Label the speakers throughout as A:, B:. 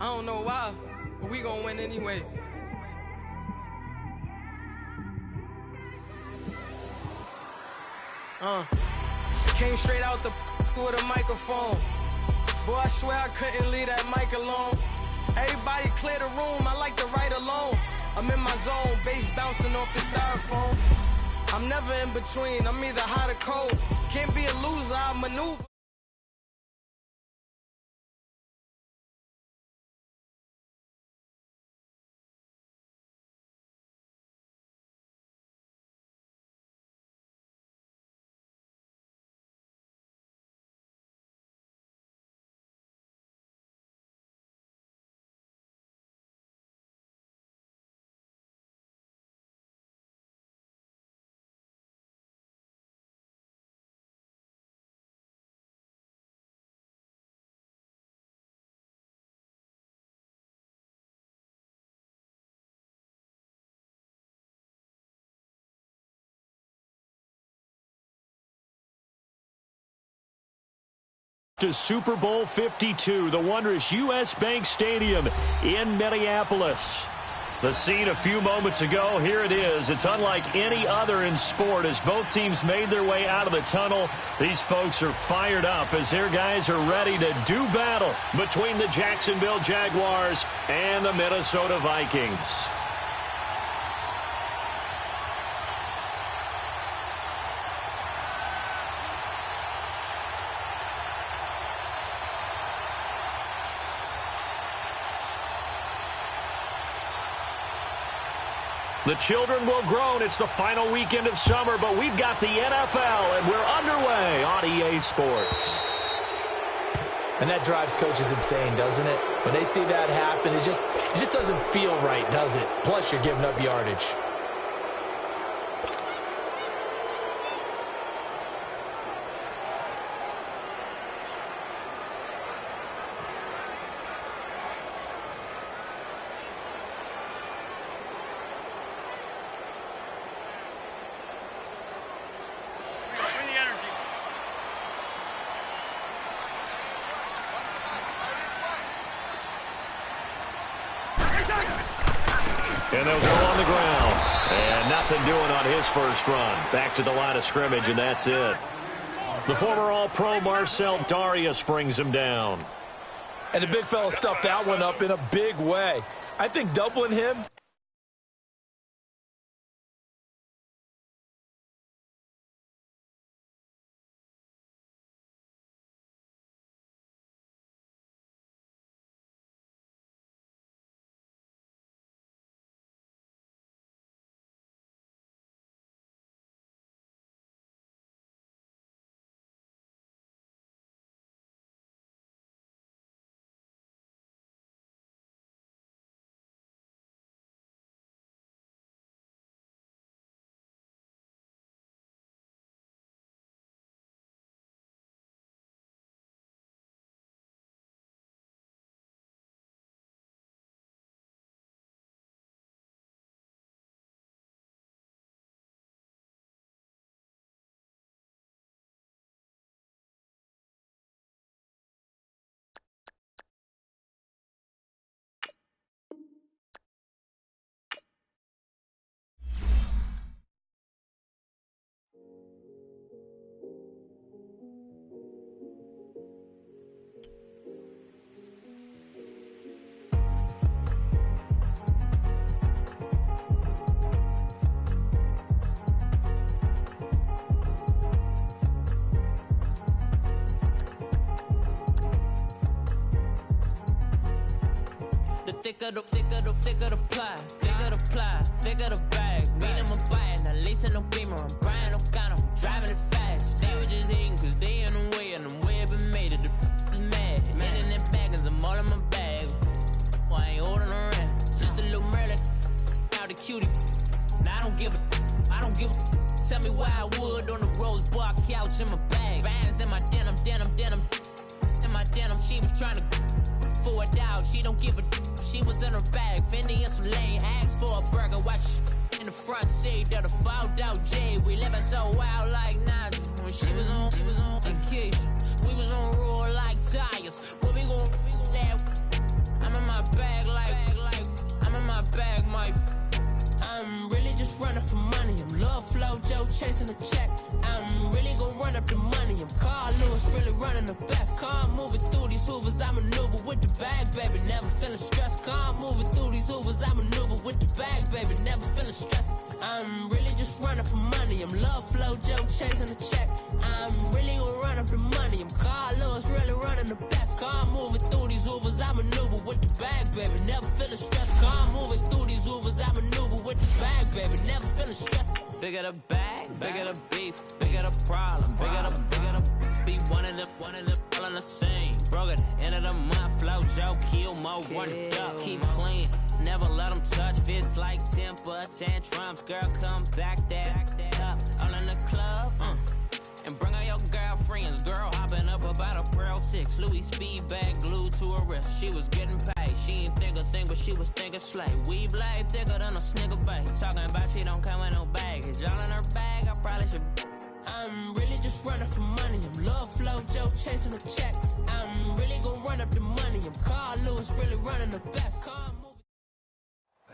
A: I don't know why, but we gon' win anyway. Came straight out the with a microphone. Boy, I swear I couldn't leave that mic alone. Everybody clear the room, I like to write alone. I'm in my zone, bass bouncing off the styrofoam. I'm never in between, I'm either hot or cold. Can't be a loser, I maneuver.
B: To Super Bowl 52, the wondrous U.S. Bank Stadium in Minneapolis. The scene a few moments ago, here it is. It's unlike any other in sport as both teams made their way out of the tunnel. These folks are fired up as their guys are ready to do battle between the Jacksonville Jaguars and the Minnesota Vikings. The children will groan. It's the final weekend of summer, but we've got the NFL, and we're underway on EA Sports.
C: And that drives coaches insane, doesn't it? When they see that happen, it just doesn't feel right, does it? Plus, you're giving up yardage.
B: And they'll go on the ground. And nothing doing on his first run. Back to the line of scrimmage, and that's it. The former All-Pro Marcel Darius brings him down.
C: And the big fella stuffed that one up in a big way. I think doubling him.
D: Thicker the ply, thicker the bag. Meet them a bite, now lacing no beamer. I'm Brian O'Connor, driving it fast. They were just hating cause they in the way, and the way I've been made it, the is mad. Man in that bag, cause I'm all in my bag. Well, I ain't holding around, just a little Merlin. Now the cutie, now I don't give a. Tell me why I would on the rose bar couch in my bag. Bands in my denim. In my denim, she was trying to for it out, she don't give a. She was in her bag, Fendi and some lane, asked for a burger, watch in the front seat of the fouled out J. We living so wild like Nas. When she was on vacation, we was on roll like tires. What we gon' that? I'm in my running for money. I'm Love Flow Joe chasing the check. I'm really gonna run up the money. I'm Carl Lewis, really running the best. Car moving through these hoovers, I maneuver with the bag, baby. Never feeling stressed. Car moving through these hoovers, I maneuver with the bag, baby. Never feeling stressed. I'm really just running for money. I'm Love Flow Joe chasing the check. I'm really gonna run up the money. I'm Carl Lewis, really running the best. Car moving through these hoovers, I maneuver with the bag, baby. Never feeling stressed. Car moving through these hoovers, I maneuver with the bag, baby. Never feeling stressed. Bigger the bag, bigger the beef, bigger the problem, bigger the be one of them all on the same. Broke at the end of the month, Flow Joe, kill more, run it up, keep clean. Never let them touch, fits like temper tantrums. Girl, come back that up, all in the club, and bring all your girlfriends. Girl hopping up about a Pearl 6 Louis speed bag glued to her wrist. She was getting paid, she ain't think a thing, but she was thinking slay. We blade thicker than a snigger bag. Talking about she don't come with no baggage. All in her bag, I probably should. I'm really just running for money. I'm Love Flow Joe chasing the check. I'm really gonna run up the money. I'm Carl Lewis, really running the best.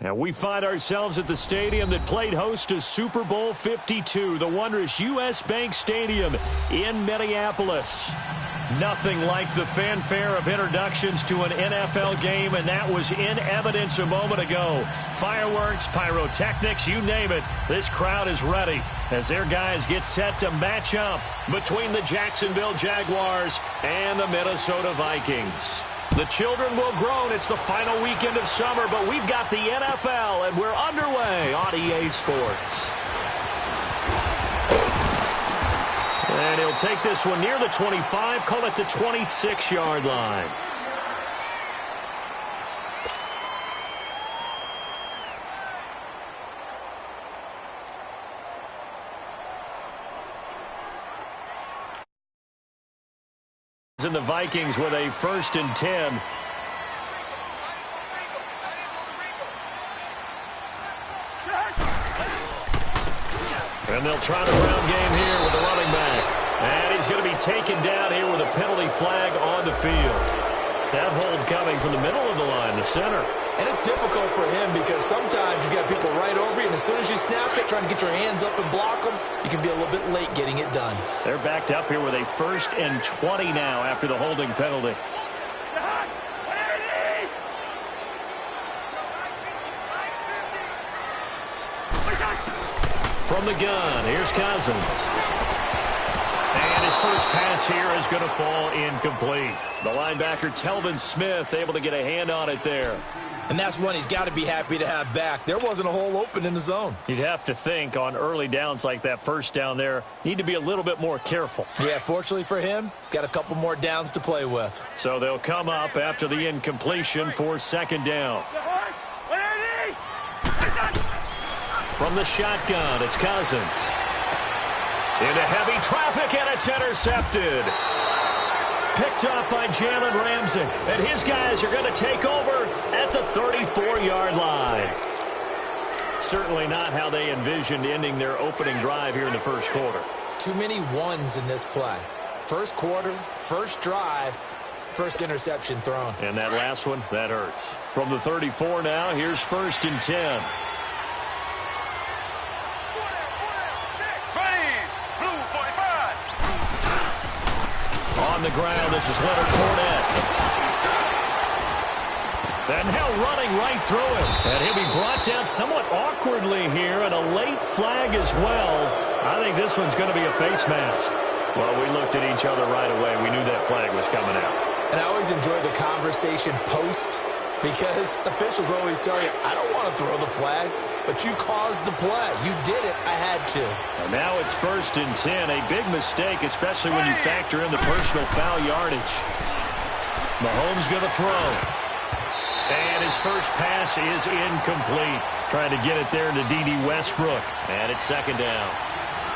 B: And we find ourselves at the stadium that played host to Super Bowl 52, the wondrous U.S. Bank Stadium in Minneapolis. Nothing like the fanfare of introductions to an NFL game, and that was in evidence a moment ago. Fireworks, pyrotechnics, you name it. This crowd is ready as their guys get set to match up between the Jacksonville Jaguars and the Minnesota Vikings. The children will groan. It's the final weekend of summer, but we've got the NFL, and we're underway on EA Sports. And he'll take this one near the 25, call it the 26-yard line. In the Vikings with a 1st and 10. And they'll try the ground game here with the running back. And he's going to be taken down here with a penalty flag on the field. That hold coming from the middle of the line, the center.
C: And it's difficult for him because sometimes you got people right over you, and as soon as you snap it, trying to get your hands up and block them, you can be a little bit late getting it done.
B: They're backed up here with a 1st and 20 now after the holding penalty. From the gun, here's Cousins. And his first pass here is going to fall incomplete. The linebacker, Telvin Smith, able to get a hand on it there.
C: And that's one he's got to be happy to have back. There wasn't a hole open in the zone.
B: You'd have to think on early downs like that first down there, need to be a little bit more careful.
C: Yeah, fortunately for him, got a couple more downs to play with.
B: So they'll come up after the incompletion for 2nd down. From the shotgun, it's Cousins. Into heavy traffic, and it's intercepted. Picked up by Jalen Ramsey. And his guys are going to take over at the 34-yard line. Certainly not how they envisioned ending their opening drive here in the first quarter.
C: Too many ones in this play. First quarter, first drive, first interception thrown.
B: And that last one, that hurts. From the 34 now, here's 1st and 10. On the ground, this is Leonard Fournette. And now running right through him. And he'll be brought down somewhat awkwardly here, and a late flag as well. I think this one's going to be a face mask. Well, we looked at each other right away. We knew that flag was coming out.
C: And I always enjoy the conversation post, because officials always tell you, I don't want to throw the flag, but you caused the play. You did it. I had to.
B: And now it's 1st and 10. A big mistake, especially when you factor in the personal foul yardage. Mahomes going to throw. And his first pass is incomplete. Trying to get it there to D.D. Westbrook. And it's 2nd down.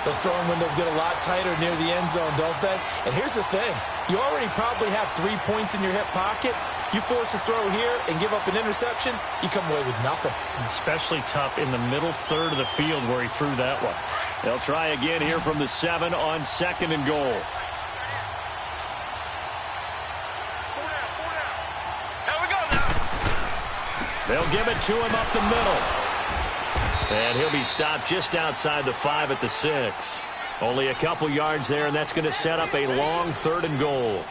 C: Those throwing windows get a lot tighter near the end zone, don't they? And here's the thing. You already probably have 3 points in your hip pocket. You force a throw here and give up an interception, you come away with nothing.
B: Especially tough in the middle third of the field where he threw that one. They'll try again here from the 7 on 2nd and goal.
E: There we go now.
B: They'll give it to him up the middle. And he'll be stopped just outside the 5 at the 6. Only a couple yards there, and that's going to set up a long 3rd and goal.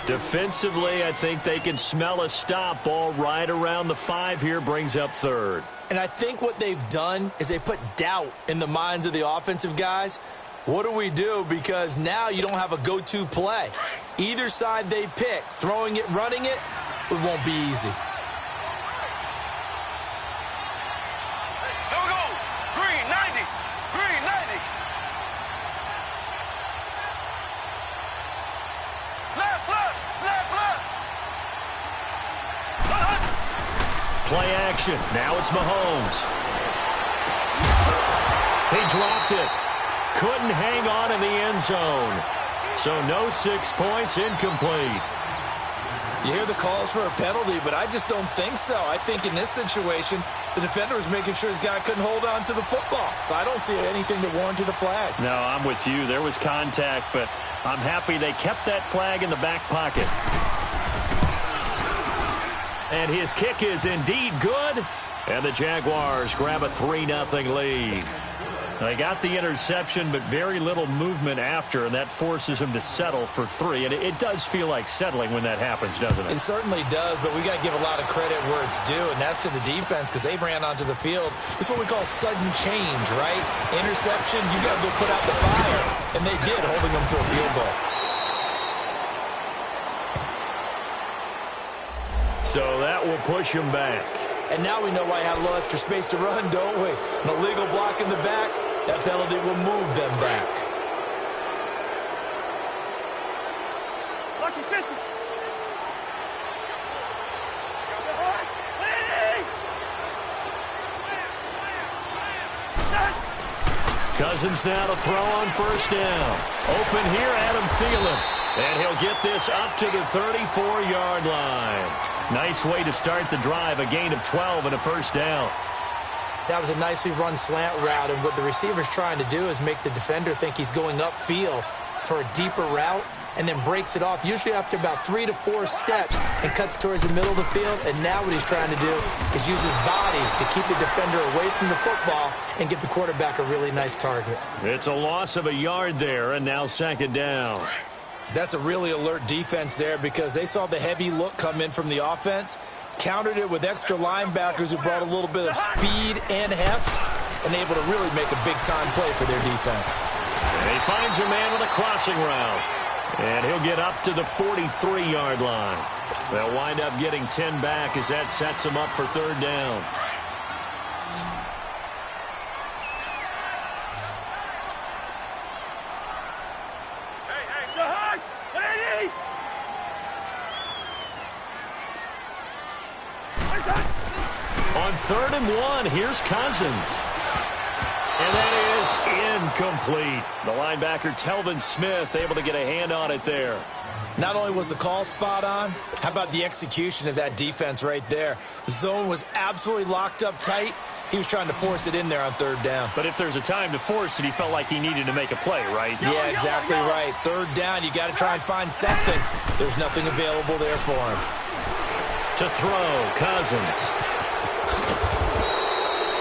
B: Defensively, I think they can smell a stop. Ball right around the 5 here, brings up 3rd.
C: And I think what they've done is they put doubt in the minds of the offensive guys. What do we do? Because now you don't have a go-to play. Either side they pick, throwing it, running it, it won't be easy.
E: Here we go. Green 90. Green 90. Left, left, left, left.
B: Play action. Now it's Mahomes. He dropped it. Couldn't hang on in the end zone. So no 6 points, incomplete.
C: You hear the calls for a penalty, but I just don't think so. I think in this situation, the defender was making sure his guy couldn't hold on to the football. So I don't see anything that warranted a flag.
B: No, I'm with you. There was contact, but I'm happy they kept that flag in the back pocket. And his kick is indeed good. And the Jaguars grab a 3-0 lead. They got the interception, but very little movement after, and that forces them to settle for 3. And it does feel like settling when that happens, doesn't it?
C: It certainly does, but we got to give a lot of credit where it's due, and that's to the defense because they ran onto the field. It's what we call sudden change, right? Interception, you got to go put out the fire, and they did, holding them to a field goal.
B: So that will push him back.
C: And now we know why I have a little extra space to run, don't we? An illegal block in the back, that penalty will move them back.
E: Lucky 50.
B: Cousins now to throw on 1st down. Open here, Adam Thielen. And he'll get this up to the 34-yard line. Nice way to start the drive, a gain of 12 and a 1st down.
C: That was a nicely run slant route, and what the receiver's trying to do is make the defender think he's going upfield for a deeper route and then breaks it off, usually after about 3 to 4 steps, and cuts towards the middle of the field. And now what he's trying to do is use his body to keep the defender away from the football and give the quarterback a really nice target.
B: It's a loss of a yard there, and now 2nd down.
C: That's a really alert defense there because they saw the heavy look come in from the offense, countered it with extra linebackers who brought a little bit of speed and heft, and able to really make a big-time play for their defense.
B: And he finds a man with a crossing route. And he'll get up to the 43-yard line. They'll wind up getting 10 back as that sets him up for 3rd down. On 3rd and 1, here's Cousins. And that is incomplete. The linebacker, Telvin Smith, able to get a hand on it there.
C: Not only was the call spot on, how about the execution of that defense right there? The zone was absolutely locked up tight. He was trying to force it in there on 3rd down.
B: But if there's a time to force it, he felt like he needed to make a play, right?
C: Yeah, exactly right. 3rd down, you got to try and find something. There's nothing available there for him.
B: To throw, Cousins.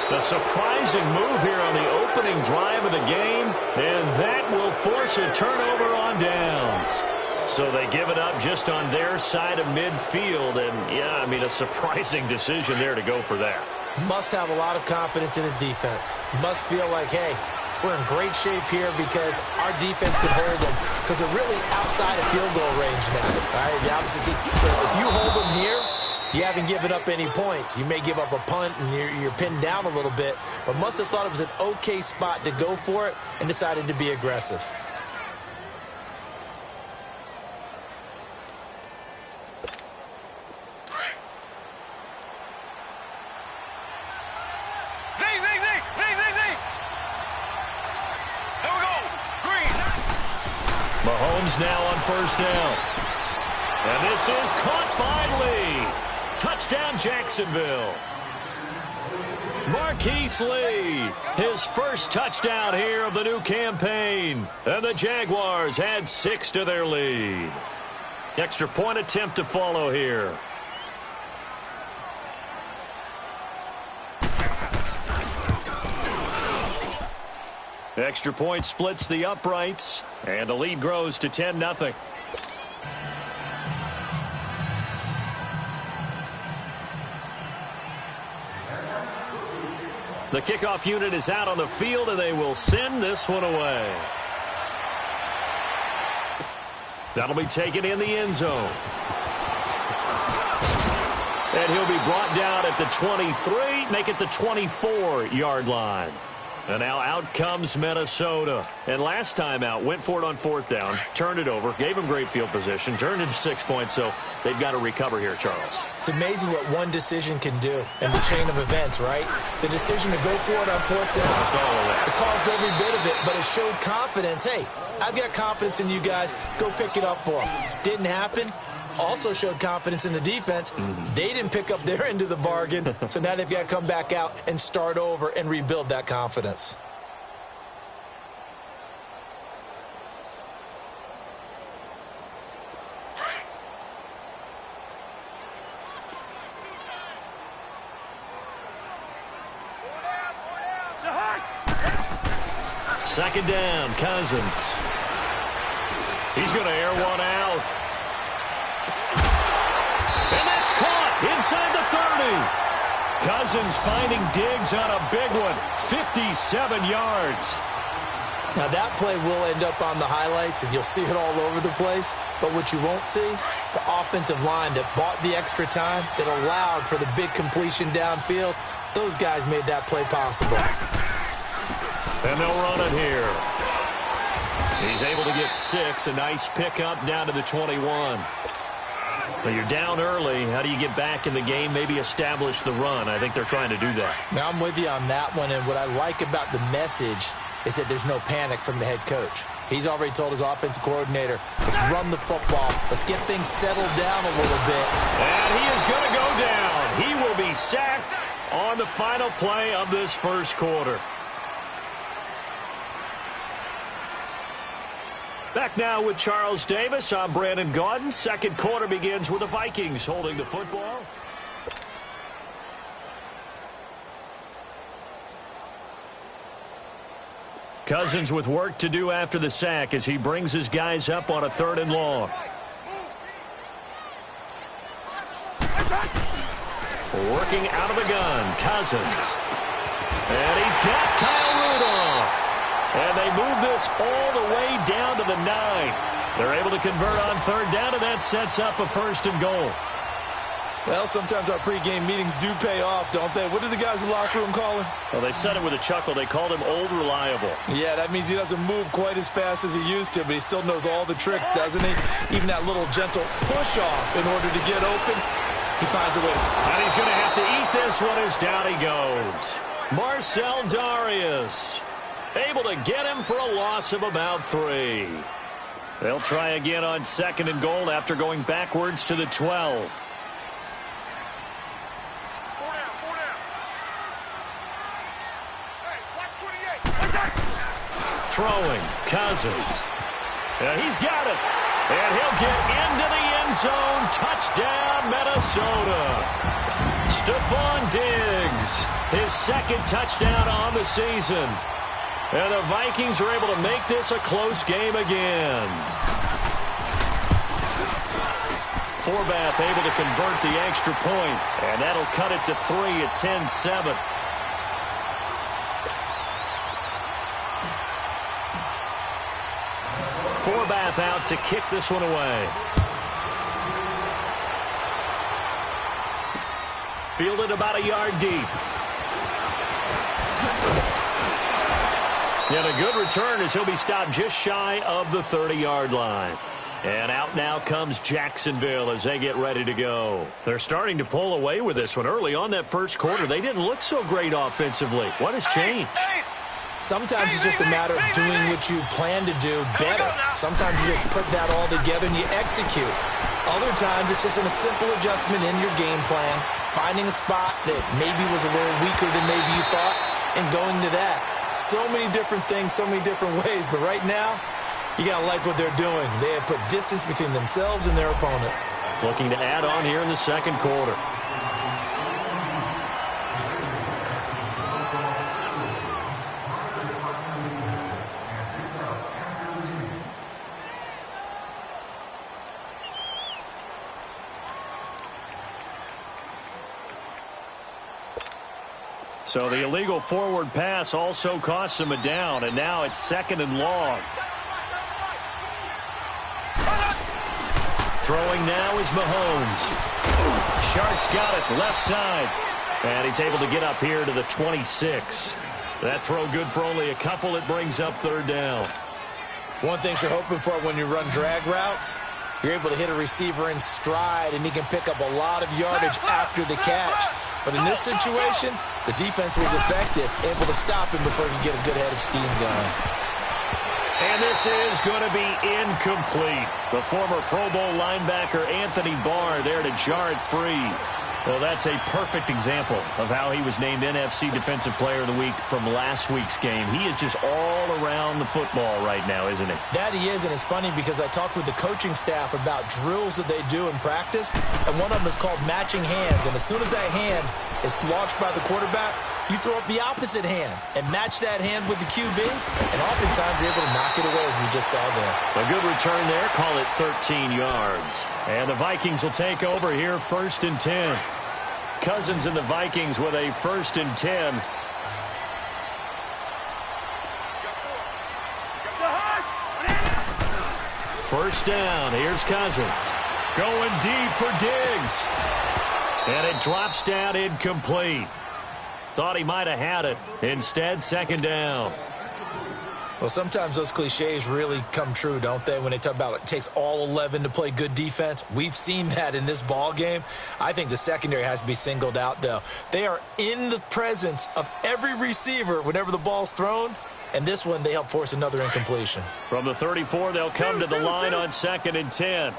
B: The surprising move here on the opening drive of the game, and that will force a turnover on downs. So they give it up just on their side of midfield, and, yeah, I mean, a surprising decision there to go for that.
C: Must have a lot of confidence in his defense. Must feel like, hey, we're in great shape here because our defense can hold them because they're really outside of field goal range now, right? The opposite team. So if you hold them here, you haven't given up any points. You may give up a punt and you're pinned down a little bit, but must have thought it was an okay spot to go for it and decided to be aggressive.
E: Zing, zing, zing, zing, zing, zing. Here we go. Green.
B: Mahomes now on 1st down. And this is caught finally. Touchdown, Jacksonville. Marquise Lee, his first touchdown here of the new campaign. And the Jaguars add 6 to their lead. Extra point attempt to follow here. Extra point splits the uprights, and the lead grows to 10-0. The kickoff unit is out on the field, and they will send this one away. That'll be taken in the end zone. And he'll be brought down at the 23, make it the 24-yard line. And now out comes Minnesota. And last time out, went for it on 4th down, turned it over, gave him great field position, turned it to 6 points, so they've got to recover here, Charles.
C: It's amazing what one decision can do in the chain of events, right? The decision to go for it on 4th down, it caused every bit of it, but it showed confidence. Hey, I've got confidence in you guys. Go pick it up for them. Didn't happen. Also showed confidence in the defense. They didn't pick up their end of the bargain, so now they've got to come back out and start over and rebuild that confidence.
B: Second down, Cousins. He's going to air one out. And that's caught inside the 30. Cousins finding Diggs on a big one, 57 yards.
C: Now that play will end up on the highlights, and you'll see it all over the place. But what you won't see, the offensive line that bought the extra time, that allowed for the big completion downfield, those guys made that play possible.
B: And they'll run it here. He's able to get 6, a nice pickup down to the 21. Well, you're down early. How do you get back in the game, maybe establish the run? I think they're trying to do that.
C: Now, I'm with you on that one, and what I like about the message is that there's no panic from the head coach. He's already told his offensive coordinator, let's run the football. Let's get things settled down a little bit.
B: And he is going to go down. He will be sacked on the final play of this first quarter. Back now with Charles Davis. I'm Brandon Gaudin. Second quarter begins with the Vikings holding the football. Cousins with work to do after the sack as he brings his guys up on a 3rd and long. Working out of the gun, Cousins. And he's got Kyle Rudolph. And they move this all the way down to the 9. They're able to convert on 3rd down, and that sets up a 1st and goal.
C: Well, sometimes our pregame meetings do pay off, don't they? What do the guys in the locker room call him?
B: Well, they said it with a chuckle. They called him Old Reliable.
C: Yeah, that means he doesn't move quite as fast as he used to, but he still knows all the tricks, doesn't he? Even that little gentle push-off in order to get open, he finds a way.
B: And he's going to have to eat this one as down he goes. Marcel Darius able to get him for a loss of about 3. They'll try again on 2nd and goal after going backwards to the 12. Throwing, Cousins. He's got it. And he'll get into the end zone. Touchdown, Minnesota. Stephon Diggs, his 2nd touchdown on the season. And the Vikings are able to make this a close game again. Forbath able to convert the extra point, and that'll cut it to 3 at 10-7. Forbath out to kick this one away. Fielded about a yard deep. And a good return as he'll be stopped just shy of the 30-yard line. And out now comes Jacksonville as they get ready to go. They're starting to pull away with this one. Early on that first quarter, they didn't look so great offensively. What has changed?
C: Sometimes it's just a matter of doing what you plan to do better. Sometimes you just put that all together and you execute. Other times it's just a simple adjustment in your game plan, finding a spot that maybe was a little weaker than maybe you thought, and going to that. So many different things, so many different ways, but right now, you got to like what they're doing. They have put distance between themselves and their opponent.
B: Looking to add on here in the second quarter. So the illegal forward pass also costs him a down, and now it's 2nd and long. Throwing now is Mahomes. Shark's got it, left side. And he's able to get up here to the 26. That throw good for only a couple. It brings up 3rd down.
C: One thing you're hoping for when you run drag routes, you're able to hit a receiver in stride, and he can pick up a lot of yardage after the catch. But in this situation, the defense was effective, able to stop him before he could get a good head of steam going.
B: And this is going to be incomplete. The former Pro Bowl linebacker Anthony Barr there to jar it free. Well, that's a perfect example of how he was named NFC Defensive Player of the Week from last week's game. He is just all around the football right now, isn't he?
C: That he is, and it's funny because I talked with the coaching staff about drills that they do in practice, and one of them is called matching hands. And as soon as that hand is launched by the quarterback, you throw up the opposite hand and match that hand with the QB, and oftentimes you're able to knock it away, as we just saw there.
B: A good return there. Call it 13 yards. And the Vikings will take over here, 1st and 10. Cousins and the Vikings with a 1st and 10. First down. Here's Cousins. Going deep for Diggs. And it drops down incomplete. Thought he might have had it. Instead, 2nd down.
C: Well, sometimes those cliches really come true, don't they, when they talk about it takes all 11 to play good defense. We've seen that in this ball game. I think the secondary has to be singled out, though. They are in the presence of every receiver whenever the ball's thrown, and this one they help force another incompletion.
B: From the 34, they'll come to the line on 2nd and 10.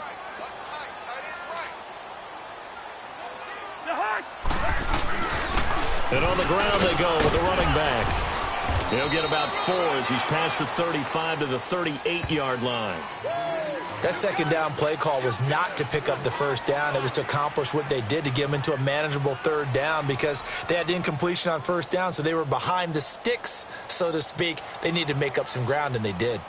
B: And on the ground they go with the running back. He'll get about 4 as he's past the 35 to the 38-yard line.
C: That 2nd down play call was not to pick up the 1st down. It was to accomplish what they did to get them into a manageable 3rd down because they had incompletion on 1st down, so they were behind the sticks, so to speak. They needed to make up some ground, and they did.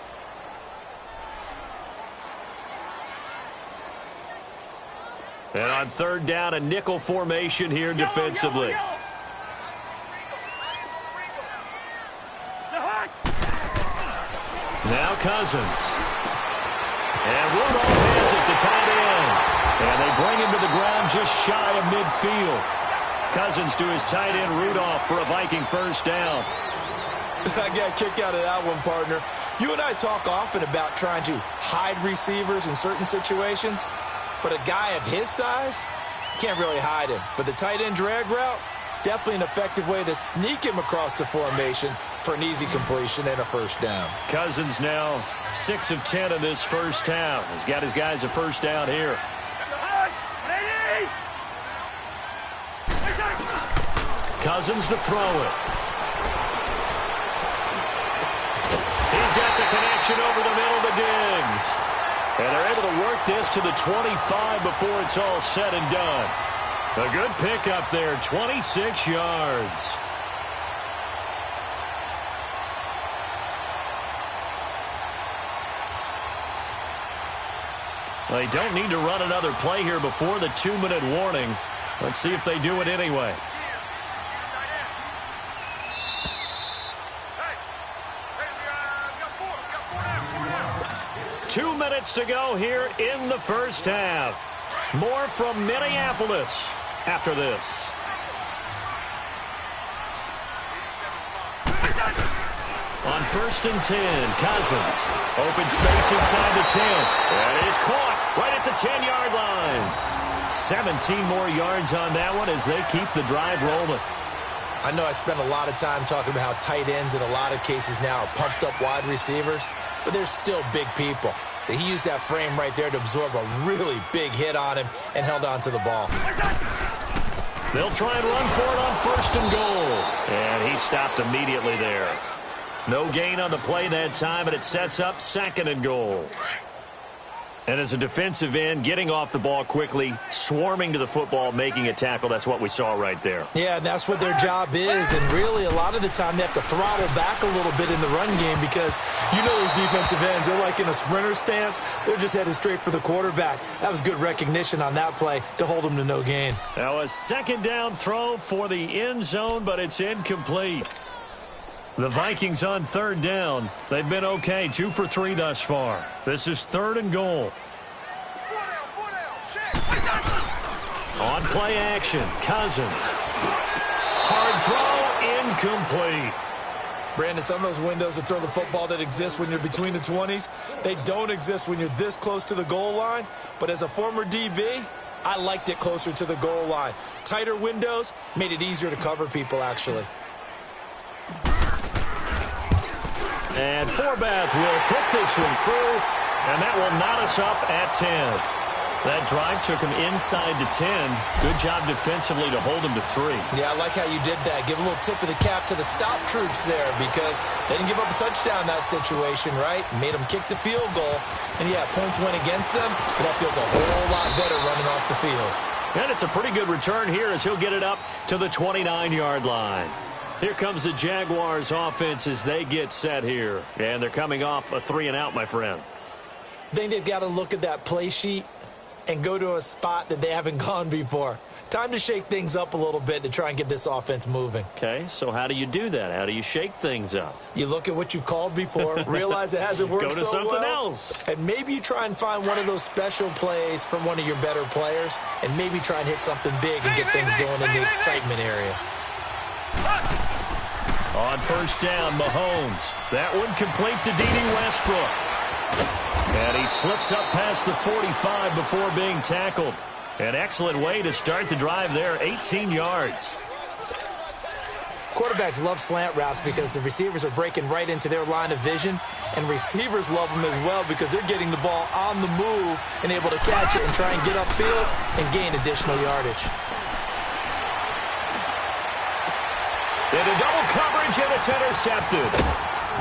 B: And on 3rd down, a nickel formation here defensively. Now Cousins. And Rudolph has it to tight end. And they bring him to the ground just shy of midfield. Cousins to his tight end Rudolph for a Viking 1st down.
C: I got a kick out of that one, partner. You and I talk often about trying to hide receivers in certain situations, but a guy of his size can't really hide him. But the tight end drag route, definitely an effective way to sneak him across the formation for an easy completion and a 1st down.
B: Cousins now 6 of 10 in this 1st half. He's got his guys a 1st down here. Cousins to throw it. He's got the connection over the middle to Diggs. And they're able to work this to the 25 before it's all said and done. A good pickup there, 26 yards. They don't need to run another play here before the 2-minute warning. Let's see if they do it anyway. 2 minutes to go here in the 1st half. More from Minneapolis after this. On 1st and 10, Cousins. Open space inside the 10. That is caught right at the 10-yard line. 17 more yards on that one as they keep the drive rolling.
C: I know I spent a lot of time talking about how tight ends in a lot of cases now are pumped up wide receivers, but they're still big people. He used that frame right there to absorb a really big hit on him and held on to the ball.
B: They'll try and run for it on 1st and goal. And he stopped immediately there. No gain on the play that time, and it sets up 2nd and goal. And as a defensive end, getting off the ball quickly, swarming to the football, making a tackle, that's what we saw right there.
C: Yeah, and that's what their job is. And really, a lot of the time, they have to throttle back a little bit in the run game because you know those defensive ends, they're like in a sprinter stance. They're just headed straight for the quarterback. That was good recognition on that play to hold them to no gain.
B: Now a second down throw for the end zone, but it's incomplete. The Vikings on third down. They've been okay, 2 for 3 thus far. This is 3rd and goal. On play action, Cousins. Hard throw, incomplete.
C: Brandon, some of those windows to throw the football that exist when you're between the 20s, they don't exist when you're this close to the goal line. But as a former DB, I liked it closer to the goal line. Tighter windows made it easier to cover people, actually.
B: And Forbath will put this one through, and that will knot us up at 10. That drive took him inside to 10. Good job defensively to hold him to 3.
C: Yeah, I like how you did that. Give a little tip of the cap to the stop troops there because they didn't give up a touchdown in that situation, right? Made them kick the field goal. And, yeah, points went against them, but that feels a whole lot better running off the field.
B: And it's a pretty good return here as he'll get it up to the 29-yard line. Here comes the Jaguars offense as they get set here. And they're coming off a 3-and-out, my friend.
C: I think they've got to look at that play sheet and go to a spot that they haven't gone before. Time to shake things up a little bit to try and get this offense moving.
B: Okay, so how do you do that? How do you shake things up?
C: You look at what you've called before, realize it hasn't worked so well.
B: Go to something else.
C: And maybe you try and find one of those special plays from one of your better players, and maybe try and hit something big and get things going in the excitement area.
B: On first down, Mahomes. That one complete to D.D. Westbrook. And he slips up past the 45 before being tackled. An excellent way to start the drive there, 18 yards.
C: Quarterbacks love slant routes because the receivers are breaking right into their line of vision, and receivers love them as well because they're getting the ball on the move and able to catch it and try and get upfield and gain additional yardage.
B: Into double coverage, and it's intercepted.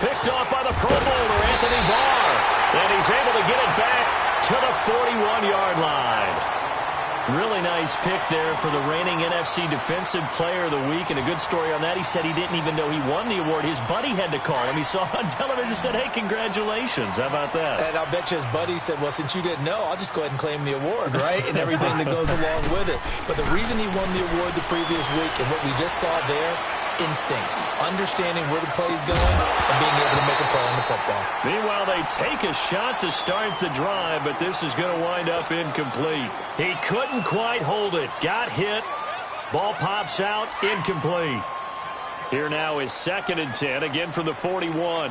B: Picked off by the Pro Bowler, Anthony Barr. And he's able to get it back to the 41-yard line. Really nice pick there for the reigning NFC Defensive Player of the Week. And a good story on that, he said he didn't even know he won the award. His buddy had to call him. He saw it on television and said, hey, congratulations. How about that?
C: And I'll bet you his buddy said, well, since you didn't know, I'll just go ahead and claim the award, right? And everything that goes along with it. But the reason he won the award the previous week and what we just saw there, instincts, understanding where the play is going, and being able to make a play on the football.
B: Meanwhile, they take a shot to start the drive, but this is going to wind up incomplete. He couldn't quite hold it. Got hit. Ball pops out. Incomplete. Here now is 2nd and 10, again from the 41.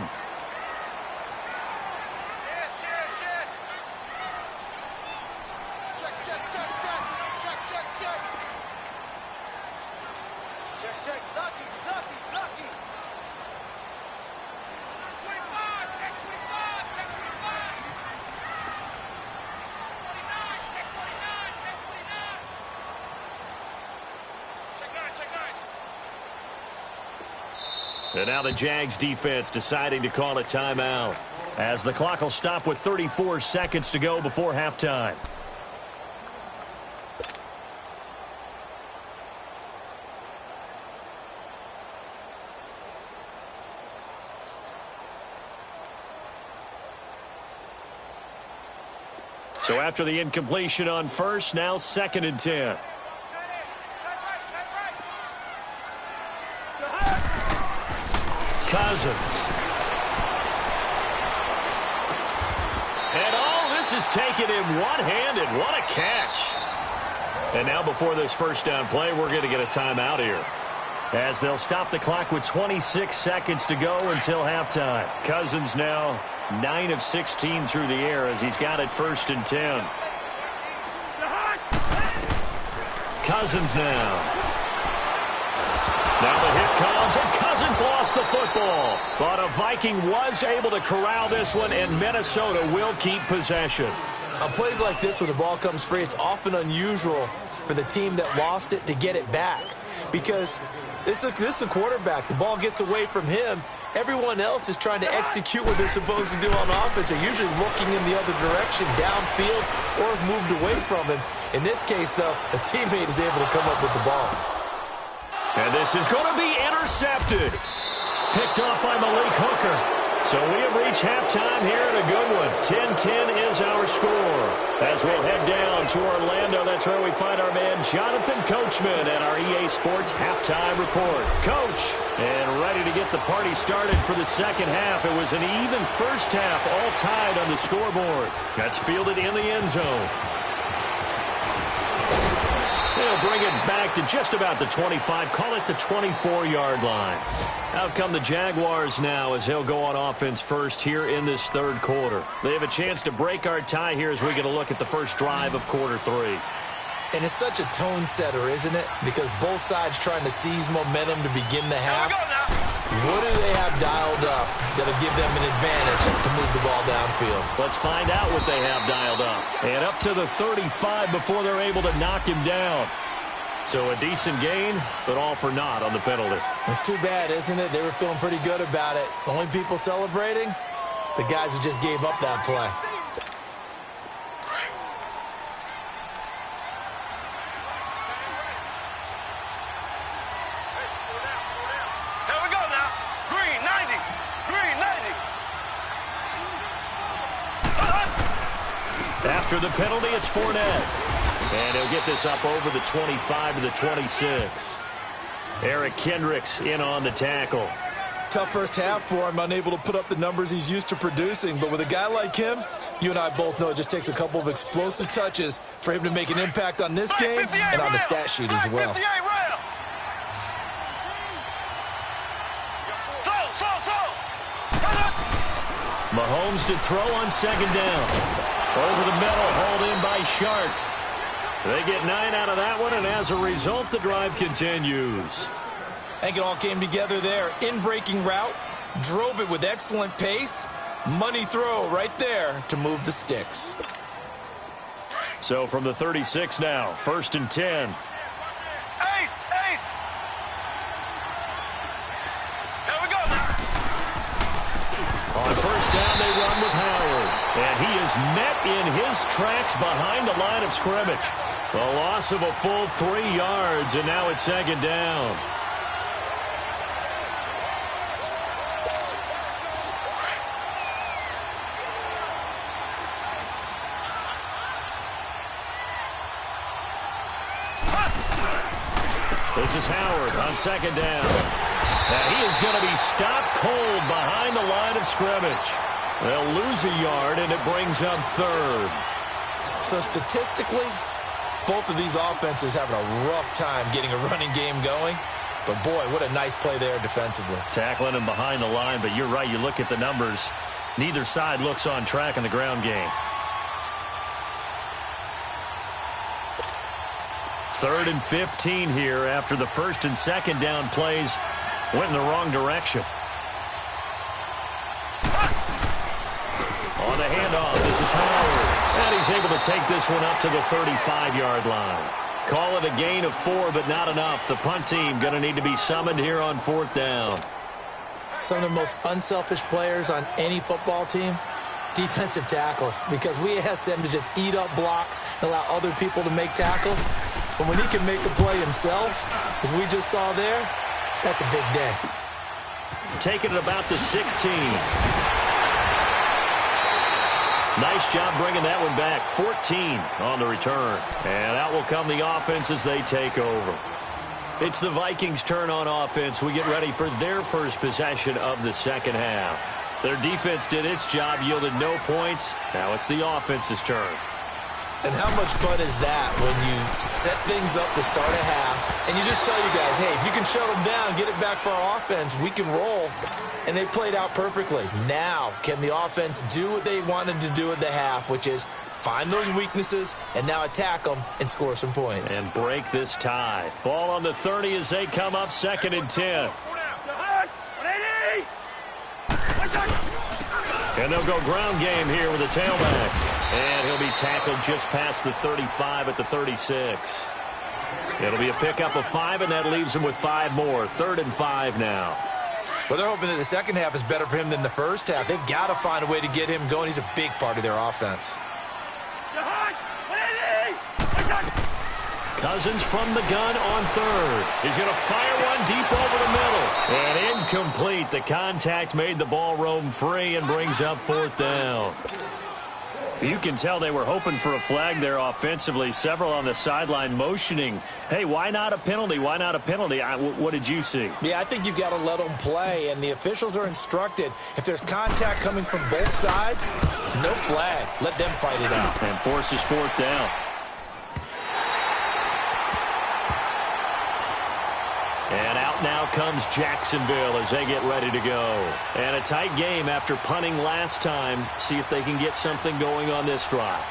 B: And now the Jags defense deciding to call a timeout as the clock will stop with 34 seconds to go before halftime. So after the incompletion on first, now 2nd and 10. Cousins. And this is taken in one-handed. What a catch. And now before this first down play, we're going to get a timeout here, as they'll stop the clock with 26 seconds to go until halftime. Cousins now 9 of 16 through the air as he's got it 1st and 10. Cousins now. Now the hit comes, and Cousins lost the football. But a Viking was able to corral this one, and Minnesota will keep possession.
C: On plays like this, when the ball comes free, it's often unusual for the team that lost it to get it back. Because this is a quarterback. The ball gets away from him, Everyone else is trying to execute what they're supposed to do on offense. They're usually looking in the other direction, downfield, or have moved away from him. In this case, though, a teammate is able to come up with the ball.
B: And this is going to be intercepted. Picked off by Malik Hooker. So we have reached halftime here in a good one. 10-10 is our score. As we'll head down to Orlando, that's where we find our man Jonathan Coachman at our EA Sports Halftime Report. Coach, and ready to get the party started for the second half. It was an even first half, all tied on the scoreboard. That's fielded in the end zone. They'll bring it back to just about the 25, call it the 24-yard line. Out come the Jaguars now as they'll go on offense first here in this third quarter. They have a chance to break our tie here as we get a look at the first drive of quarter three.
C: And it's such a tone setter, isn't it? Because both sides trying to seize momentum to begin the half. What do they have dialed up that'll give them an advantage to move the ball downfield?
B: Let's find out what they have dialed up. And up to the 35 before they're able to knock him down. So a decent gain, but all for naught on the penalty.
C: It's too bad, isn't it? They were feeling pretty good about it. The only people celebrating, the guys who just gave up that play.
E: Here we go now. Green 90. Green 90.
B: After the penalty, it's Fournette. And he'll get this up over the 25 to the 26. Eric Kendricks in on the tackle.
C: Tough first half for him, unable to put up the numbers he's used to producing. But with a guy like him, you and I both know it just takes a couple of explosive touches for him to make an impact on this game and on the stat sheet as well.
B: Mahomes to throw on second down. Over the middle, hauled in by Shark. They get 9 out of that one, and as a result, the drive continues.
C: I think it all came together there. In-breaking route, drove it with excellent pace. Money throw right there to move the sticks.
B: So from the 36 now, 1st and 10.
E: Ace, ace. Here we go now.
B: On first down, they run with Howard. And he is met in his tracks behind the line of scrimmage. A loss of a full 3 yards, and now it's second down. This is Howard on second down. And he is going to be stopped cold behind the line of scrimmage. They'll lose a yard, and it brings up third.
C: So statistically, both of these offenses having a rough time getting a running game going. But, boy, what a nice play there defensively.
B: Tackling him behind the line, but you're right. You look at the numbers. Neither side looks on track in the ground game. 3rd and 15 here after the 1st and 2nd down plays went in the wrong direction. On the handoff, this is Howard. And he's able to take this one up to the 35-yard line. Call it a gain of 4, but not enough. The punt team going to need to be summoned here on 4th down.
C: Some of the most unselfish players on any football team, defensive tackles, because we ask them to just eat up blocks and allow other people to make tackles. But when he can make a play himself, as we just saw there, that's a big day.
B: Taking it about the 16. Nice job bringing that one back. 14 on the return. And out will come the offense as they take over. It's the Vikings' turn on offense. We get ready for their first possession of the second half. Their defense did its job, yielded no points. Now it's the offense's turn.
C: And how much fun is that when you set things up to start a half and you just tell you guys, hey, if you can shut them down, get it back for our offense, we can roll. And they played out perfectly. Now, can the offense do what they wanted to do at the half, which is find those weaknesses and now attack them and score some points.
B: And break this tie. Ball on the 30 as they come up 2nd and 10. And they'll go ground game here with a tailback. And he'll be tackled just past the 35 at the 36. It'll be a pickup of 5, and that leaves him with 5 more. 3rd and 5 now.
C: Well, they're hoping that the second half is better for him than the first half. They've got to find a way to get him going. He's a big part of their offense.
B: Cousins from the gun on third. He's going to fire one deep over the middle. And incomplete. The contact made the ball roam free and brings up fourth down. You can tell they were hoping for a flag there offensively. Several on the sideline motioning, hey, why not a penalty? Why not a penalty? What did you see?
C: Yeah, I think you've got to let them play, and the officials are instructed, if there's contact coming from both sides, no flag. Let them fight it out.
B: And forces fourth down. And out now comes Jacksonville as they get ready to go. And a tight game after punting last time. See if they can get something going on this drive.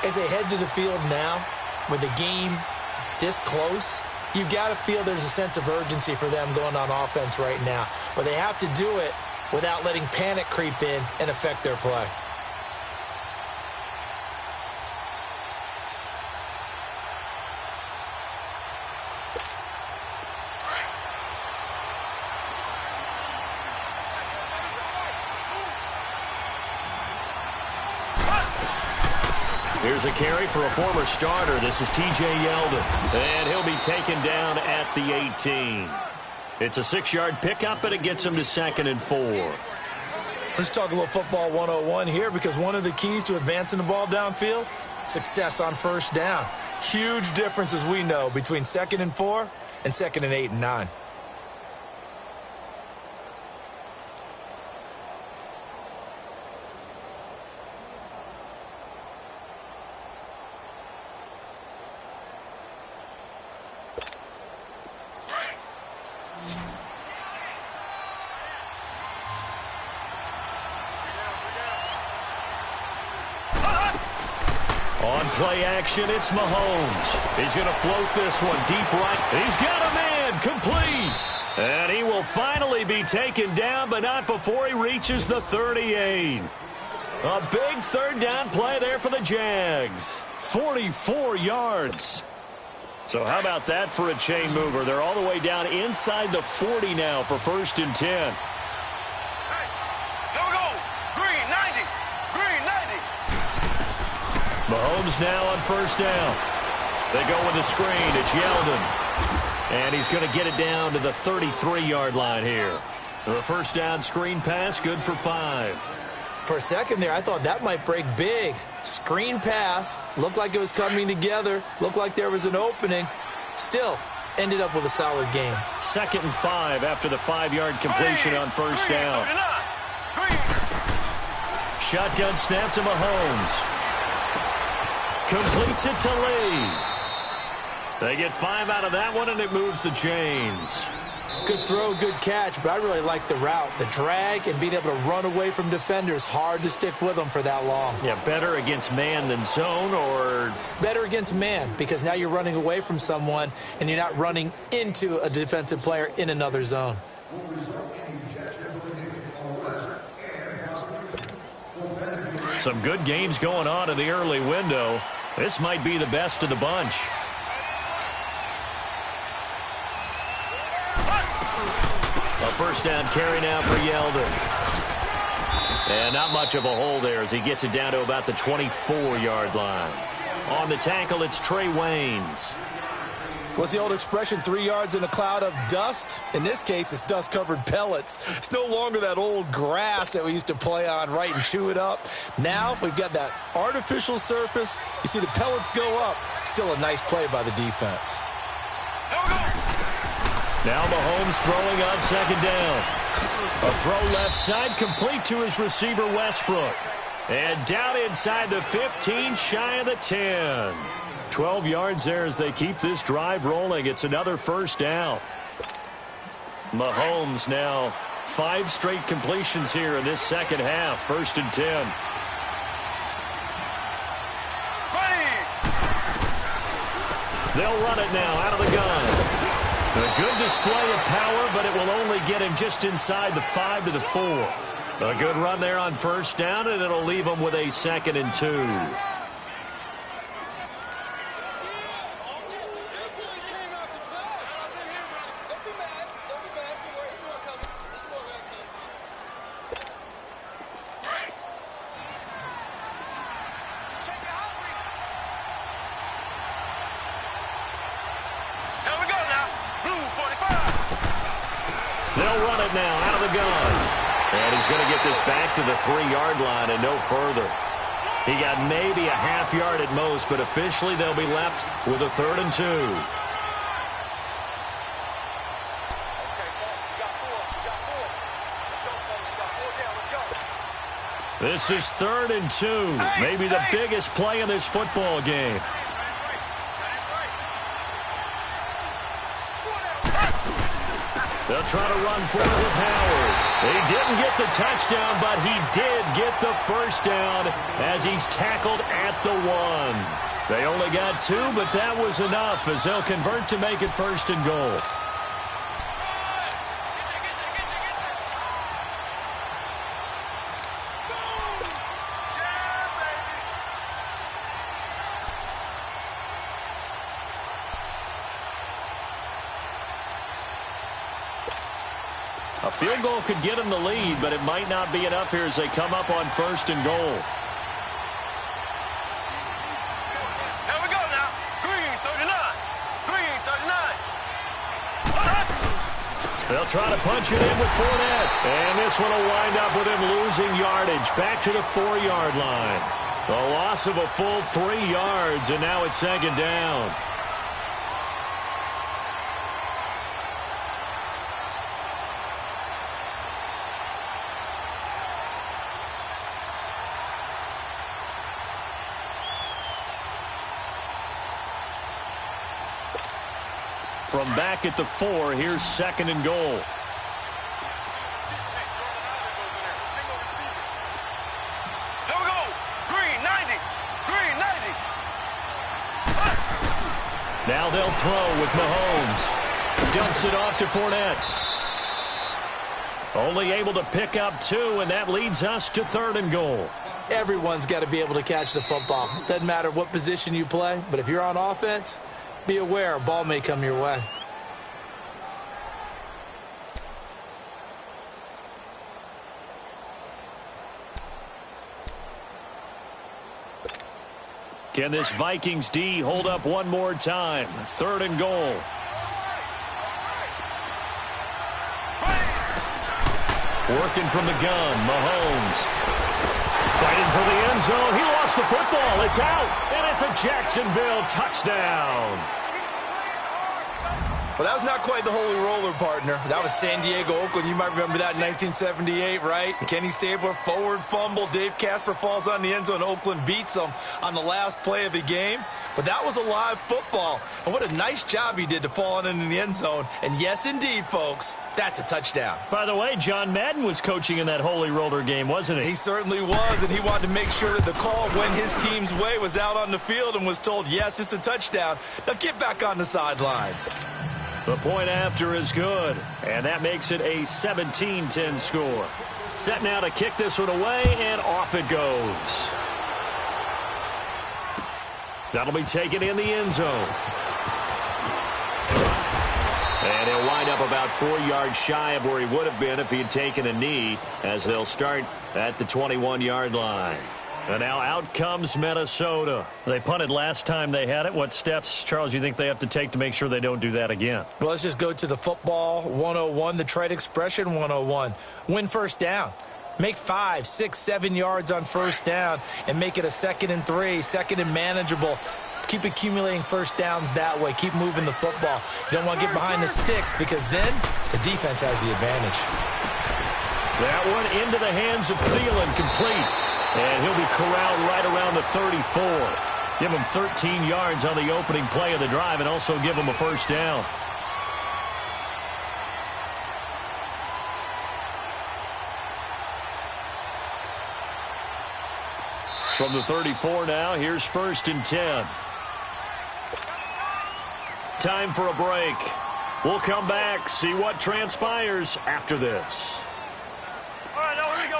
C: As they head to the field now, with the game this close, you've got to feel there's a sense of urgency for them going on offense right now. But they have to do it without letting panic creep in and affect their play.
B: Here's a carry for a former starter. This is T.J. Yeldon. And he'll be taken down at the 18. It's a 6-yard pickup, and it gets him to 2nd and 4.
C: Let's talk a little football 101 here, because one of the keys to advancing the ball downfield, success on first down. Huge difference, as we know, between 2nd and 4 and 2nd and 8 and 9.
B: On play action, it's Mahomes. He's going to float this one deep right. He's got a man, complete. And he will finally be taken down, but not before he reaches the 38. A big third down play there for the Jags. 44 yards. So how about that for a chain mover? They're all the way down inside the 40 now for 1st and 10. Mahomes now on first down. They go with the screen. It's Yeldon. And he's going to get it down to the 33-yard line here. The first down screen pass, good for 5.
C: For a second there, I thought that might break big. Screen pass, looked like it was coming together, looked like there was an opening. Still, ended up with a solid game.
B: 2nd and 5 after the 5-yard completion on first down. Shotgun snap to Mahomes. Completes it to Lee. They get 5 out of that one, and it moves the chains.
C: Good throw, good catch, but I really like the route. The drag and being able to run away from defenders, hard to stick with them for that long.
B: Yeah, better against man than zone, or?
C: Better against man, because now you're running away from someone, and you're not running into a defensive player in another zone.
B: Some good games going on in the early window. This might be the best of the bunch. A first down carry now for Yeldon. And not much of a hole there as he gets it down to about the 24-yard line. On the tackle, it's Trey Waynes.
C: What's the old expression, 3 yards in a cloud of dust? In this case, it's dust-covered pellets. It's no longer that old grass that we used to play on, right, and chew it up. Now we've got that artificial surface. You see the pellets go up. Still a nice play by the defense.
B: Now Mahomes throwing on 2nd down. A throw left side, complete to his receiver, Westbrook. And down inside the 15, shy of the 10. 12 yards there as they keep this drive rolling. It's another first down. Mahomes now 5 straight completions here in this second half. 1st and 10. They'll run it now out of the gun. A good display of power, but it will only get him just inside the 5 to the 4. A good run there on first down, and it'll leave him with a 2nd and 2. They'll run it now out of the gun. And he's going to get this back to the 3-yard line and no further. He got maybe a half yard at most, but officially they'll be left with a 3rd and 2. This is 3rd and 2, maybe the biggest play in this football game. They'll try to run for it with Howard. He didn't get the touchdown, but he did get the first down as he's tackled at the 1. They only got 2, but that was enough as they'll convert to make it 1st and goal. A field goal could get them the lead, but it might not be enough here as they come up on 1st and goal.
E: Here we go now. Green 39. Green 39.
B: They'll try to punch it in with Fournette. And this one will wind up with him losing yardage back to the 4-yard line. The loss of a full 3 yards, and now it's 2nd down. From back at the 4, here's 2nd and goal.
E: Here we go. Green 90. Green 90.
B: Now they'll throw with Mahomes. Dumps it off to Fournette. Only able to pick up 2, and that leads us to 3rd and goal.
C: Everyone's got to be able to catch the football. Doesn't matter what position you play, but if you're on offense, be aware a ball may come your way.
B: Can this Vikings D hold up one more time? 3rd and goal. Working from the gun, Mahomes. Fighting for the end zone. He lost the football. It's out, and it's a Jacksonville touchdown.
C: Well, that was not quite the holy roller, partner. That was San Diego, Oakland. You might remember that in 1978, right? Kenny Stabler, forward fumble. Dave Casper falls on the end zone. Oakland beats them on the last play of the game. But that was a live football. And what a nice job he did to fall in the end zone. And yes, indeed, folks, that's a touchdown.
B: By the way, John Madden was coaching in that holy roller game, wasn't he?
C: He certainly was, and he wanted to make sure that the call went his team's way, was out on the field and was told, yes, it's a touchdown. Now get back on the sidelines.
B: The point after is good, and that makes it a 17-10 score. Set now to kick this one away, and off it goes. That'll be taken in the end zone. And he'll wind up about 4 yards shy of where he would have been if he had taken a knee, as they'll start at the 21-yard line. And now out comes Minnesota. They punted last time they had it. What steps, Charles, you think they have to take to make sure they don't do that again?
C: Well, let's just go to the football 101, the trade expression 101. Win first down. Make 5, 6, 7 yards on first down and make it a 2nd and 3, 2nd and manageable. Keep accumulating first downs that way. Keep moving the football. You don't want to get behind the sticks because then the defense has the advantage.
B: That one into the hands of Thielen, complete. And he'll be corralled right around the 34. Give him 13 yards on the opening play of the drive and also give him a first down. From the 34 now, here's 1st and 10. Time for a break. We'll come back, see what transpires after this.
E: All right, now here we go.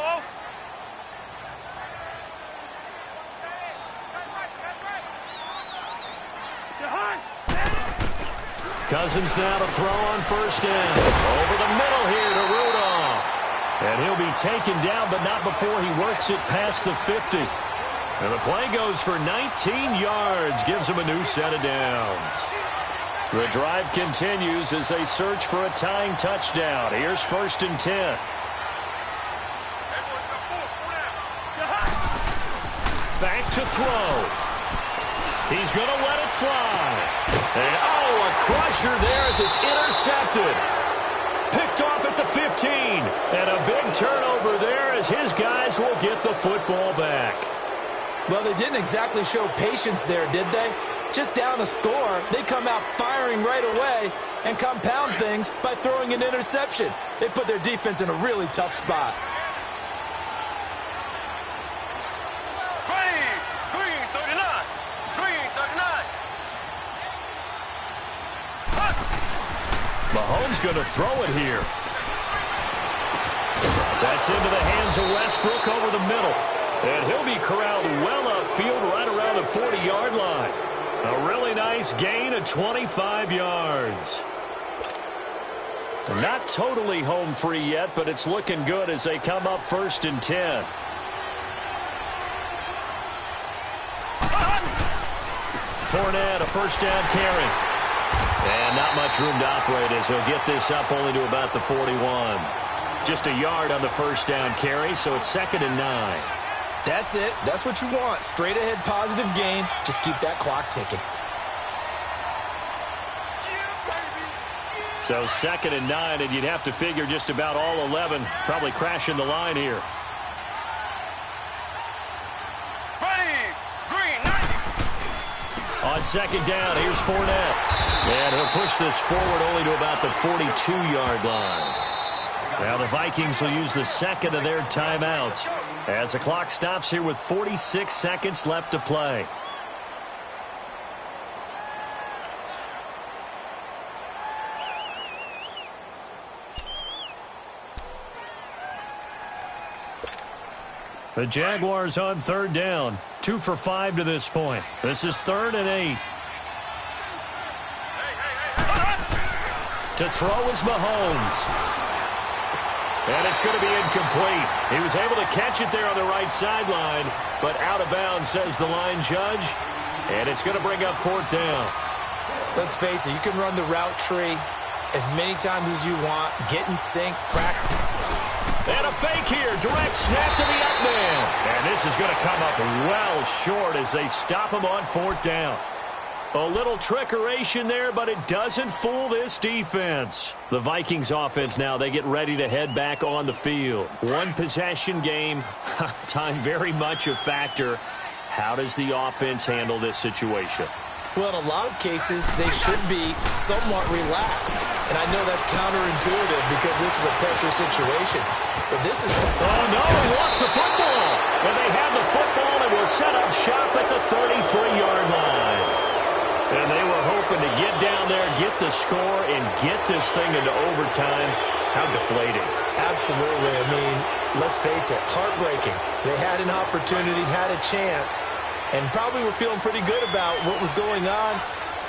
B: Cousins now to throw on first down. Over the middle here to Rudolph. And he'll be taken down, but not before he works it past the 50. And the play goes for 19 yards. Gives him a new set of downs. The drive continues as they search for a tying touchdown. Here's 1st and 10. Back to throw. He's going to let it fly. And, a crusher there as it's intercepted. Picked off at the 15. And a big turnover there as his guys will get the football back.
C: Well, they didn't exactly show patience there, did they? Just down a score, they come out firing right away and compound things by throwing an interception. They put their defense in a really tough spot.
E: Green 39. Green 39.
B: Mahomes going to throw it here. That's into the hands of Westbrook over the middle. And he'll be corralled well upfield right around the 40-yard line. A really nice gain of 25 yards. Not totally home free yet, but it's looking good as they come up 1st and 10. Fournette, a 1st down carry. And not much room to operate as he'll get this up only to about the 41. Just a yard on the 1st down carry, so it's 2nd and 9.
C: That's it. That's what you want. Straight ahead positive gain. Just keep that clock ticking.
B: So 2nd and 9, and you'd have to figure just about all 11 probably crashing the line here.
E: Green 90.
B: On 2nd down, here's Fournette. And he'll push this forward only to about the 42-yard line. Now the Vikings will use the 2nd of their timeouts as the clock stops here with 46 seconds left to play. The Jaguars on 3rd down. 2 for 5 to this point. This is 3rd and 8. To throw is Mahomes. And it's going to be incomplete. He was able to catch it there on the right sideline, but out of bounds, says the line judge. And it's going to bring up 4th down.
C: Let's face it, you can run the route tree as many times as you want, get in sync, practice.
B: And a fake here, direct snap to the up man. And this is going to come up well short as they stop him on 4th down. A little trickeration there, but it doesn't fool this defense. The Vikings offense now, they get ready to head back on the field. One possession game, time very much a factor. How does the offense handle this situation?
C: Well, in a lot of cases, they should be somewhat relaxed. And I know that's counterintuitive because this is a pressure situation. But this is...
B: Oh, no, he lost the football. And they have the football and will set up shop at the 33-yard line. And they were hoping to get down there, get the score, and get this thing into overtime. How deflating.
C: Absolutely. I mean, let's face it, heartbreaking. They had an opportunity, had a chance, and probably were feeling pretty good about what was going on,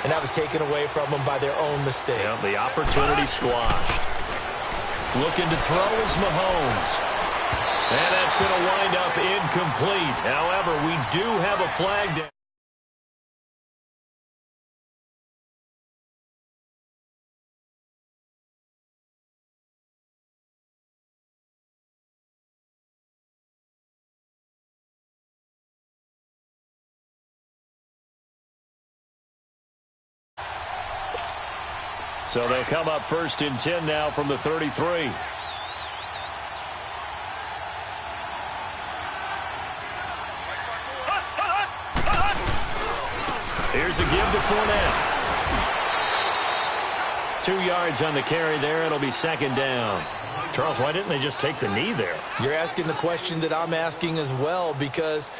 C: and that was taken away from them by their own mistake.
B: Yeah, the opportunity squashed. Looking to throw is Mahomes. And that's going to wind up incomplete. However, we do have a flag down. So they'll come up 1st and 10 now from the 33. Here's a give to Fournette. 2 yards on the carry there. It'll be 2nd down. Charles, why didn't they just take the knee there?
C: You're asking the question that I'm asking as well, because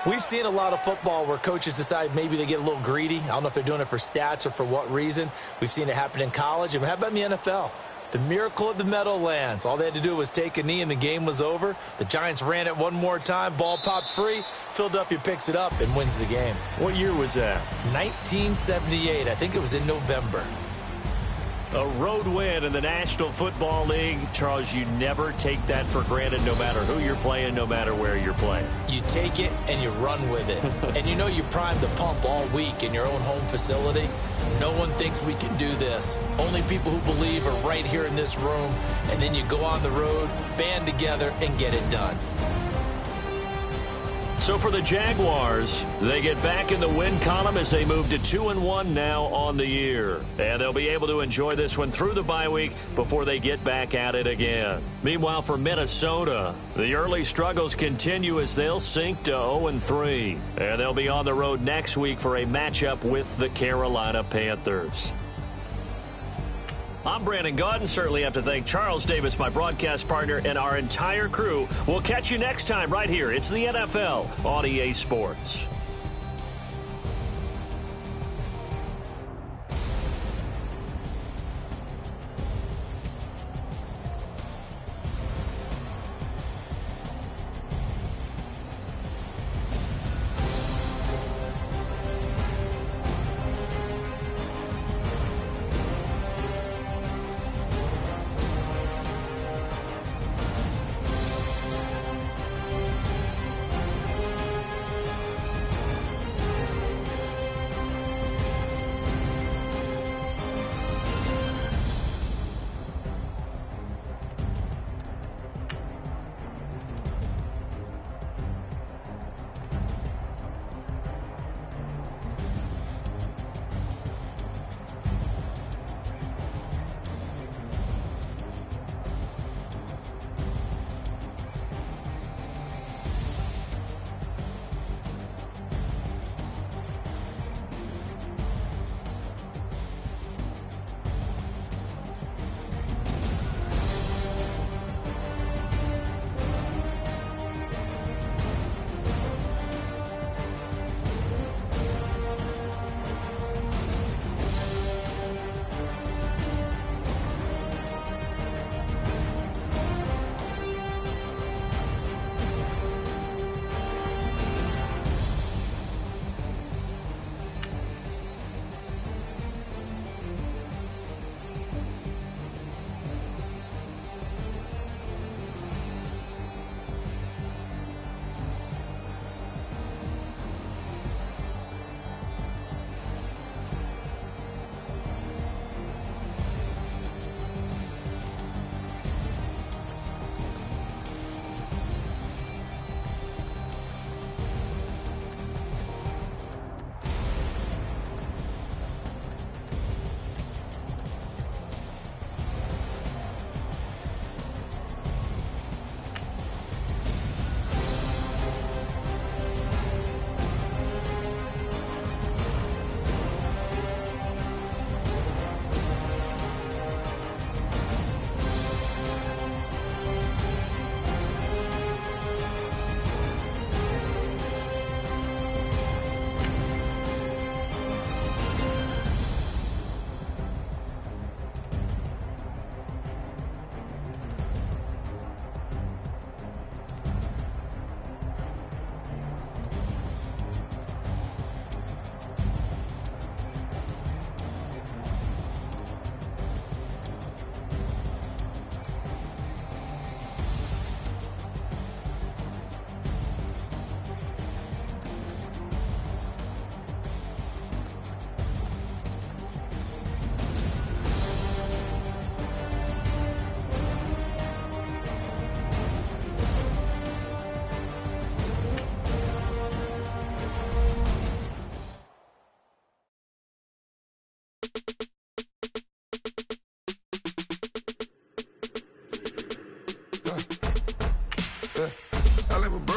C: we've seen a lot of football where coaches decide maybe they get a little greedy. I don't know if they're doing it for stats or for what reason. We've seen it happen in college. And how about in the NFL? The miracle of the Meadowlands. All they had to do was take a knee and the game was over. The Giants ran it one more time. Ball popped free. Philadelphia picks it up and wins the game.
B: What year was that?
C: 1978. I think it was in November.
B: A road win in the National Football League. Charles, you never take that for granted no matter who you're playing, no matter where you're playing.
C: You take it and you run with it. And you know you primed the pump all week in your own home facility. No one thinks we can do this. Only people who believe are right here in this room. And then you go on the road, band together, and get it done.
B: So for the Jaguars, they get back in the win column as they move to 2-1 now on the year. And they'll be able to enjoy this one through the bye week before they get back at it again. Meanwhile, for Minnesota, the early struggles continue as they'll sink to 0-3. And they'll be on the road next week for a matchup with the Carolina Panthers. I'm Brandon Gaudin. Certainly have to thank Charles Davis, my broadcast partner, and our entire crew. We'll catch you next time right here. It's the NFL on EA Sports.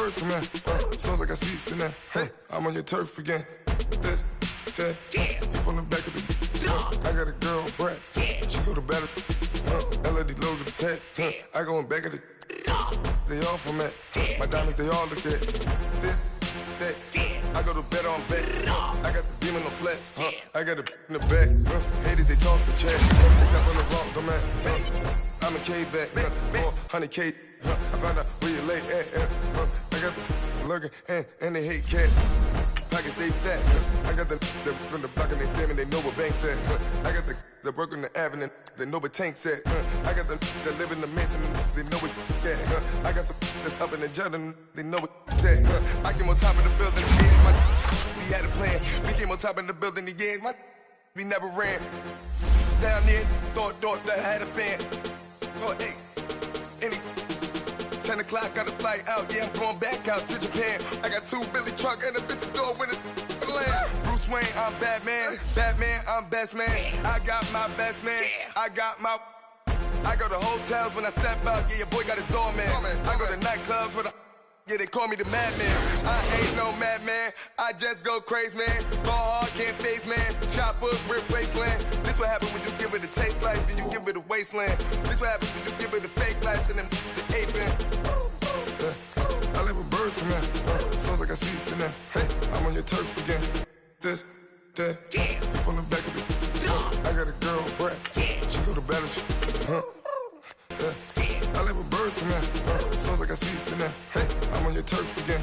F: birds come in. Sounds like I seats in there. Hey, I'm on your turf again. This, that, yeah. You from the back of the I got a girl, Brad. Yeah. She go to battle. LED logo the tag. Yeah. I go in back of the they all from that. Yeah. My diamonds, they all look at this, that. Yeah. I go to bed on back. I got the demon on flats. I got a in the back. Haters, they talk the chat. They step on the rock, the man. I'm a K-back. 400K. I found out where you lay at. I got the lurking and they hate cats. pockets stay fat. I got the from the block and they screaming, they know what Banks at. I got the work on the avenue, they know what Tank's at. I got the that live in the mansion, they know what that. I got some that's up in the jungle, they know what that. I came on top of the building, yeah, we had a plan. We came on top of the building, yeah, we never ran. Down there, thought that had a fan. Oh, hey, any 10 o'clock, got a flight out, yeah, I'm going back out to Japan. I got 2 Billy truck and a bitch door with a land. Bruce Wayne, I'm Batman. Batman, I'm best man. I got my best man. I go to hotels when I step out, yeah, your boy got a doorman. I go to nightclubs with a yeah, they call me the madman. I ain't no madman, I just go crazy, man. Ball hard, can't face, man. Choppers, rip wasteland. This what happen when you give it a taste life, then you give it a wasteland. This what happen when you give it a fake life, and then the ape man. I live with birds come in. Sounds like I see it in there. Hey, I'm on your turf again. This, that, you from the back of the. I got a girl, Brad. She go to battle. I live with birds come in. Sounds like I see it in there. Hey, I'm on your turf again.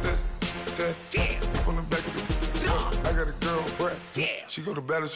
F: This, that, you from the back of the. I got a girl, Brad. She go to battle.